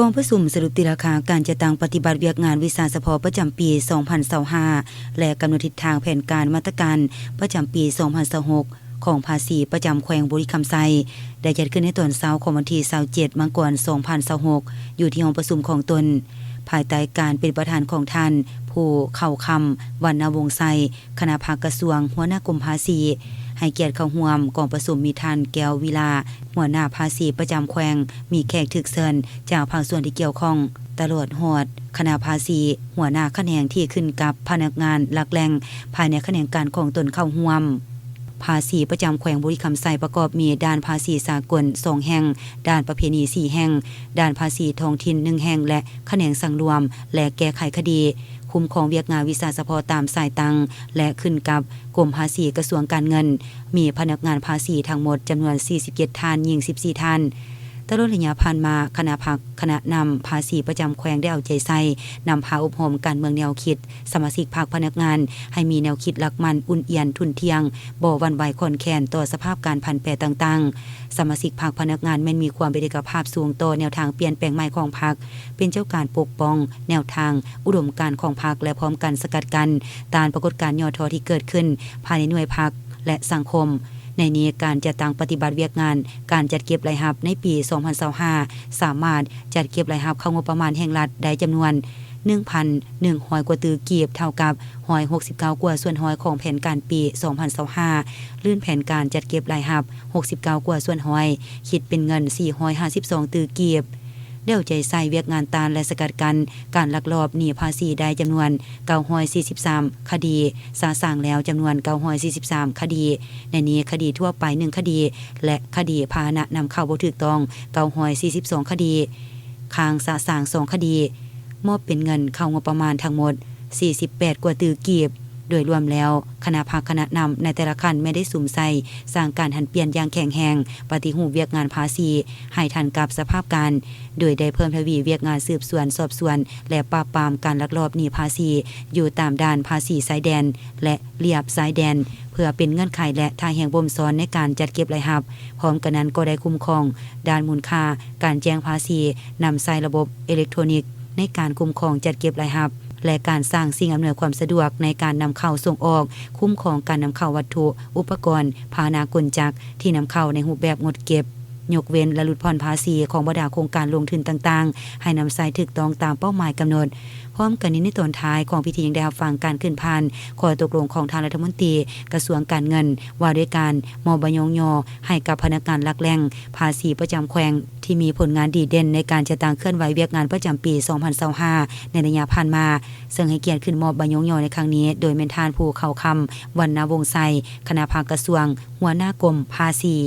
กองประชุมสรุปตีราคาการจัดตั้งปฏิบัติเวียกงานวิสาสะพอประจำปี 2025 และกำหนดทิศทางแผนการมาตรการประจำปี 2026 ของภาษีประจำแขวงบุรีคำไซได้จัดขึ้นในตอนเช้าของวันที่27 มังกร 2026 อยู่ที่ห้องประชุมของตนภายใต้การเป็นประธานของท่านผู้เข้าคำวรรณวงศ์ไซคณะภาคกระทรวงหัวหน้ากรมภาษีให้เกียรติเข้าร่วมกองประชุมมีท่านแก้ววิลาหัวหน้าภาษีประจำแขวงมีแขกถึกเชิญจากภาคส่วนที่เกี่ยวข้องตลอดฮอดคณะภาษีหัวหน้าแขนงที่ขึ้นกับพนักงานหลักแหล่งภายในแขนงการของตนเข้าร่วมภาษีประจำแขวงบุรีคำไซประกอบมีด้านภาษีสากล2แห่งด้านประเพณี4แห่งด้านภาษีท้องถิ่น1แห่งและแขนงสังรวมและแก้ไขคดีคุ้มครองเวียกงานวิสาสะพอตามสายตังและขึ้นกับกรมภาษีกระทรวงการเงินมีพนักงานภาษีทั้งหมดจำนวน47ท่านหญิง14ท่านตลอดระยะผ่านมาคณะนำภาษีประจำแขวงได้เอาใจใส่นำพาอบรมการเมืองแนวคิดสมาชิกพรรคพนักงานให้มีแนวคิดหลักมั่นอุ่นเอียนทุนเทียงบ่หวั่นไหวคอนแคนต่อสภาพการผันแปรต่างๆสมาชิกพรรคพนักงานแม้นมีความเป็นเอกภาพสูงต่อแนวทางเปลี่ยนแปลงใหม่ของพรรคเป็นเจ้าการปกป้องแนวทางอุดมการณ์ของพรรคและพร้อมกันสกัดกั้นตามปรากฏการณ์ย่อท้อที่เกิดขึ้นภายในหน่วยพรรคและสังคมในนี้การจัดตั้งปฏิบัติเวียกงานการจัดเก็บรายรับในปี 2025 สามารถจัดเก็บรายรับเข้างบประมาณแห่งรัฐได้จำนวน 1,100 กว่าตือกีบเท่ากับ169 กว่าส่วนร้อยของแผนการปี 2025 ลื่นแผนการจัดเก็บรายรับ69 กว่าส่วนร้อยคิดเป็นเงิน 452 ตือกีบเดี่ยวใจใส่เวียกงานตานและสกัดกันการลักลอบหนีภาษีได้จำนวน943คดีสาสางแล้วจำนวน943คดีในนี้คดีทั่วไป1คดีและคดีพาหนะนำเข้าบ่ถูกต้อง942คดีค้างสาสาง2คดีมอบเป็นเงินเข้างบประมาณทั้งหมด48กว่าตือกีบโดยรวมแล้วคณะภาคคณะนำในแต่ละขั้นไม่ได้สุ่มใส่สร้างการหันเปลี่ยนอย่างแข็งแรงปฏิรูปเวียกงานภาษีให้ทันกับสภาพการโดยได้เพิ่มทวีเวียกงานสืบสวนสอบสวนและปราบปรามการลักลอบหนีภาษีอยู่ตามด่านภาษีชายแดนและเลียบชายแดนเพื่อเป็นเงื่อนไขและทางแห่งบ่มสอนในการจัดเก็บรายรับพร้อมกันนั้นก็ได้คุ้มครองด้านมูลค่าการแจ้งภาษีนำใส่ระบบอิเล็กทรอนิกส์ในการคุ้มครองจัดเก็บรายรับและการสร้างสิ่งอำนวยความสะดวกในการนำเข้าส่งออกคุ้มครองการนำเข้าวัตถุอุปกรณ์พาหนะกลจักรที่นำเข้าในรูปแบบงดเก็บยกเว้นและลดผ่อนภาษีของบรรดาโครงการลงทุนต่างๆให้นำใส่ถูกต้องตามเป้าหมายกำหนดพร้อมกันนี้ในตอนท้ายของพิธียังได้รับฟังการขึ้นพานข้อตกลงของทางรัฐมนตรีกระทรวงการเงินว่าด้วยการมอบใบยยให้กับพนักงานหลักแหล่งภาษีประจำแขวงที่มีผลงานดีเด่นในการจัดตั้งเคลื่อนไหวเวียกงานประจำปี 2025 ในระยะผ่านมาซึ่งให้เกียรติขึ้นมอบใบยยในครั้งนี้โดยเมนทานผู้เข้าคำวรรณวงศ์ไซคณะภาคกระทรวงหัวหน้ากรมภาษี